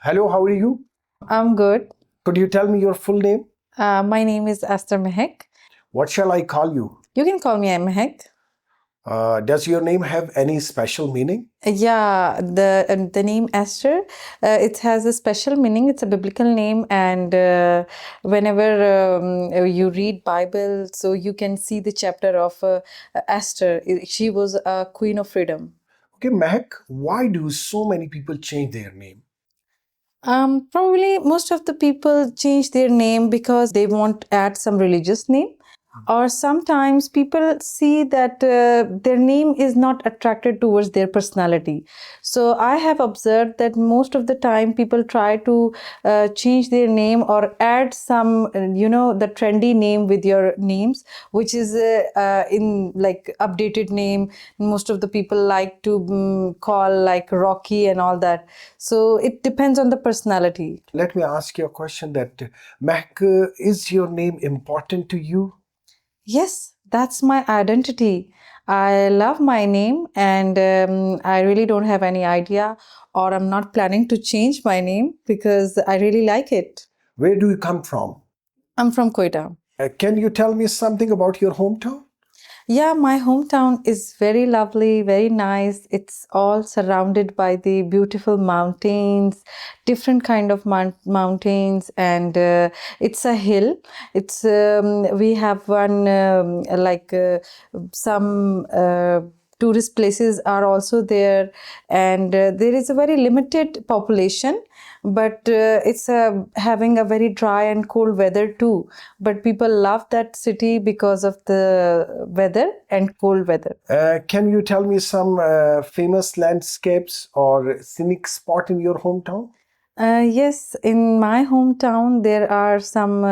Hello, how are you? I'm good. Could you tell me your full name? My name is Esther Mehek. What shall I call you? You can call me Mehek. Does your name have any special meaning? Yeah, the name Esther, it has a special meaning. It's a biblical name, and whenever you read Bible, so you can see the chapter of Esther. She was a queen of freedom. Okay, Mehak, why do so many people change their name? Probably most of the people change their name because they want to add some religious name, or sometimes people see that their name is not attracted towards their personality. So I have observed that most of the time people try to change their name or add some, the trendy name with your names, which is in like updated name. Most of the people like to call like Rocky and all that. So it depends on the personality. Let me ask you a question that, Mehak, is your name important to you? Yes, that's my identity. I love my name, and I really don't have any idea, or I'm not planning to change my name because I really like it. Where do you come from? I'm from Quetta. Can you tell me something about your hometown? Yeah, my hometown is very lovely, very nice. It's all surrounded by the beautiful mountains, different kind of mountains, and it's a hill. It's we have one some tourist places are also there, and there is a very limited population, but it's having a very dry and cold weather too. But people love that city because of the weather and cold weather. Can you tell me some famous landscapes or scenic spot in your hometown? Yes, in my hometown there are some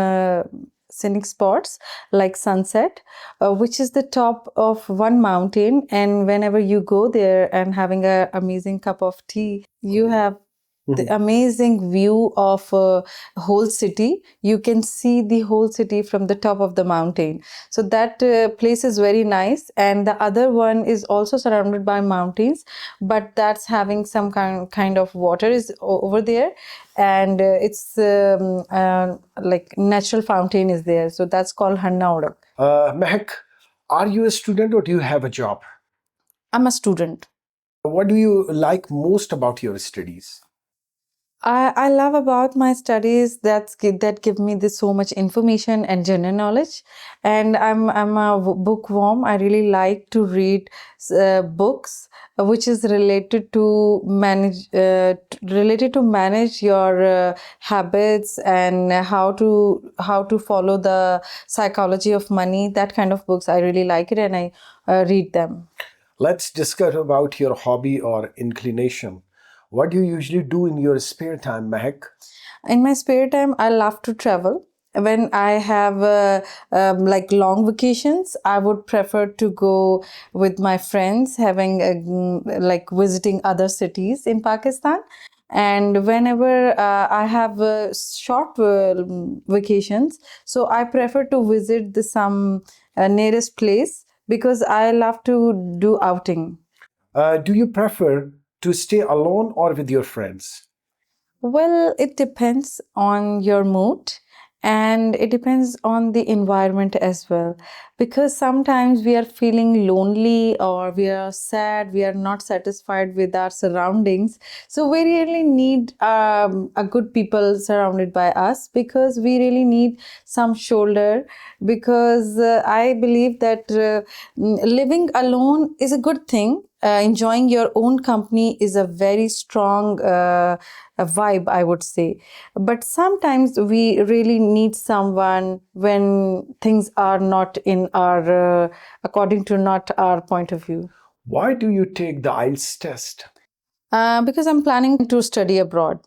scenic spots like Sunset, which is the top of one mountain, and whenever you go there and having a amazing cup of tea, you have the amazing view of a whole city. You can see the whole city from the top of the mountain. So that place is very nice. And the other one is also surrounded by mountains, but that's having some kind of water is over there. And it's like natural fountain is there. So that's called Hanna Odak. Mehak, are you a student or do you have a job? I'm a student. What do you like most about your studies? I love about my studies that give me this so much information and general knowledge, and I'm a bookworm. I really like to read books which is related to manage your habits and how to follow the psychology of money. That kind of books I really like it, and I read them. Let's discuss about your hobby or inclination. What do you usually do in your spare time, Mehak? In my spare time, I love to travel. When I have like long vacations, I would prefer to go with my friends, having like visiting other cities in Pakistan. And whenever I have short vacations, so I prefer to visit the some nearest place because I love to do outing. Do you prefer to stay alone or with your friends? Well, it depends on your mood and it depends on the environment as well. Because sometimes we are feeling lonely or we are sad, we are not satisfied with our surroundings. So we really need a good people surrounded by us because we really need some shoulder. Because I believe that living alone is a good thing. Enjoying your own company is a very strong a vibe, I would say. But sometimes we really need someone when things are not in our, according to not our point of view. Why do you take the IELTS test? Because I'm planning to study abroad.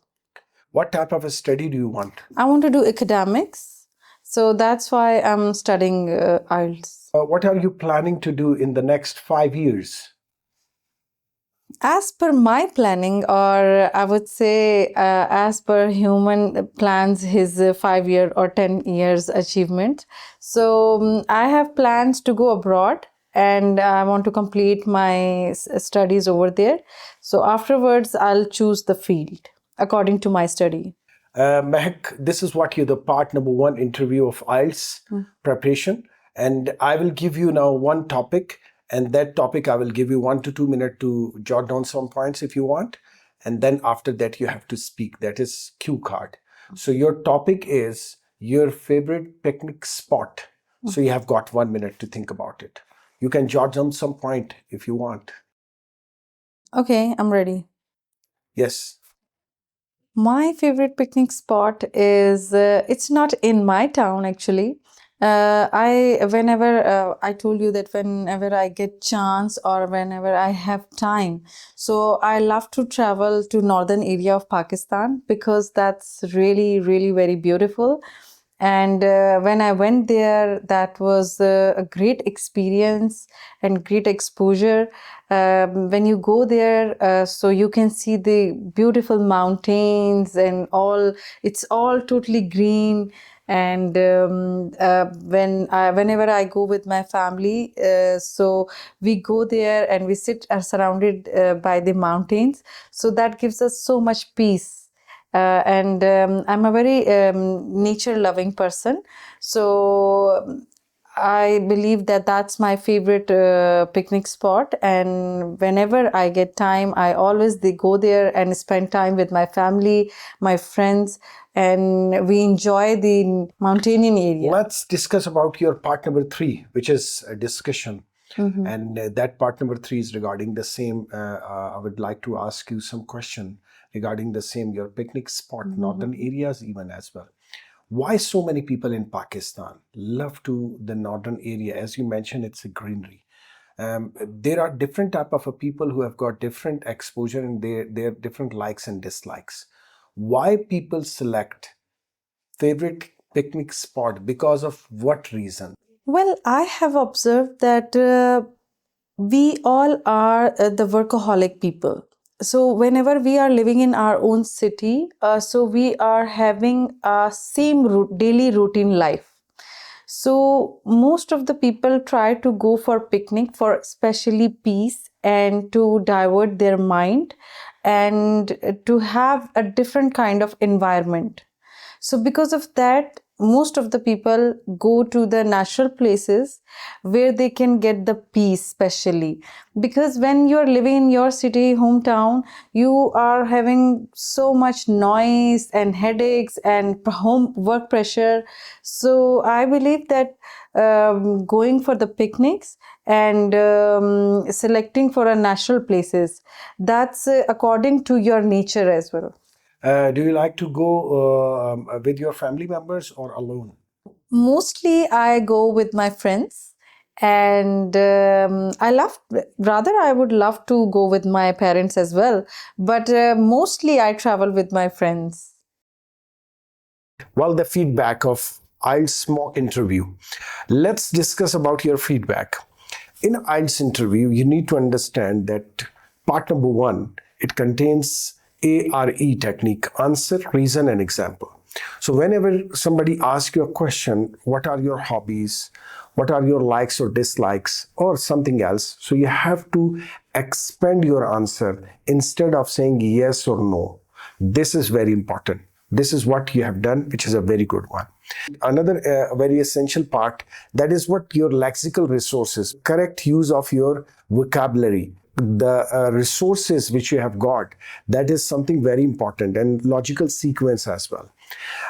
What type of a study do you want? I want to do academics. So that's why I'm studying IELTS. What are you planning to do in the next 5 years? As per my planning, or I would say, as per human plans, his 5 year or 10 years achievement. So I have plans to go abroad and I want to complete my studies over there. So afterwards, I'll choose the field. according to my study. Mehak, this is what you're the part number one interview of IELTS preparation. And I will give you now one topic. And that topic, I will give you 1 to 2 minutes to jot down some points if you want. And then after that, you have to speak. That is cue card. So your topic is your favorite picnic spot. So you have got 1 minute to think about it. You can jot down some point if you want. Okay, I'm ready. Yes. My favorite picnic spot is it's not in my town actually. I told you that whenever I get chance or whenever I have time, so I love to travel to northern area of Pakistan because that's really very beautiful. And when I went there, that was a great experience and great exposure. When you go there, so you can see the beautiful mountains and all, it's all totally green. And whenever I go with my family, so we go there and we sit surrounded by the mountains. So that gives us so much peace. And I'm a very nature loving person. So I believe that that's my favorite picnic spot. And whenever I get time, I always go there and spend time with my family, my friends, and we enjoy the mountainian area. Let's discuss about your part number 3, which is a discussion. And that part number 3 is regarding the same. I would like to ask you some question regarding the same, your picnic spot, northern areas even as well. Why so many people in Pakistan love to the northern area? As you mentioned, it's a greenery. There are different type of people who have got different exposure and their different likes and dislikes. Why people select favorite picnic spot? Because of what reason? Well, I have observed that we all are the workaholic people. So whenever we are living in our own city, so we are having a same daily routine life. So most of the people try to go for picnic for especially peace and to divert their mind and to have a different kind of environment. So because of that, most of the people go to the natural places where they can get the peace, especially because when you are living in your city hometown, you are having so much noise and headaches and home work pressure. So I believe that going for the picnics and selecting for a natural places, that's according to your nature as well. Do you like to go with your family members or alone? Mostly I go with my friends, and I would love to go with my parents as well, but mostly I travel with my friends. Well, the feedback of IELTS mock interview. Let's discuss about your feedback. In IELTS interview, you need to understand that part number 1, it contains ARE technique, answer, reason, and example. So whenever somebody asks you a question, what are your hobbies? What are your likes or dislikes or something else? So you have to expand your answer instead of saying yes or no. This is very important. This is what you have done, which is a very good one. Another very essential part, that is what your lexical resources, correct use of your vocabulary, the resources which you have got, that is something very important, and logical sequence as well.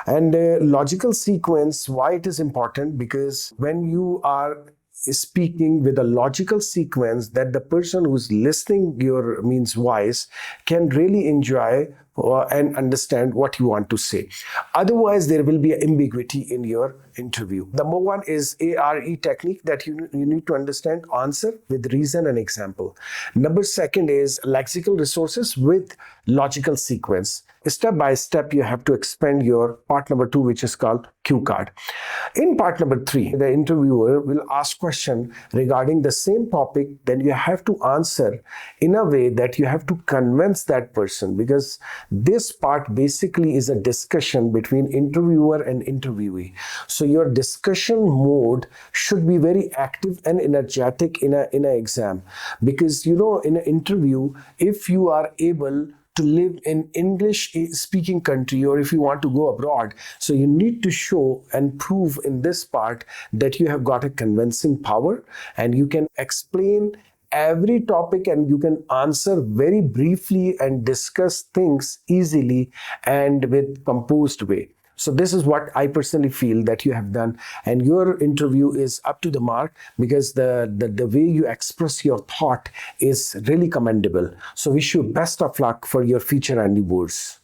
And logical sequence, why it is important? Because when you are speaking with a logical sequence, that the person who's listening your means voice can really enjoy and understand what you want to say. Otherwise, there will be ambiguity in your interview. Number 1 is ARE technique, that you need to understand answer with reason and example. Number 2 is lexical resources with logical sequence. Step by step, you have to expand your part number 2, which is called cue card. In part number 3, the interviewer will ask question regarding the same topic. Then you have to answer in a way that you have to convince that person, because this part basically is a discussion between interviewer and interviewee. So your discussion mode should be very active and energetic in an exam, because in an interview, if you are able to live in English speaking country, or if you want to go abroad. So you need to show and prove in this part that you have got a convincing power and you can explain every topic and you can answer very briefly and discuss things easily and with composed way. So this is what I personally feel that you have done, and your interview is up to the mark because the way you express your thought is really commendable. So wish you best of luck for your future endeavors.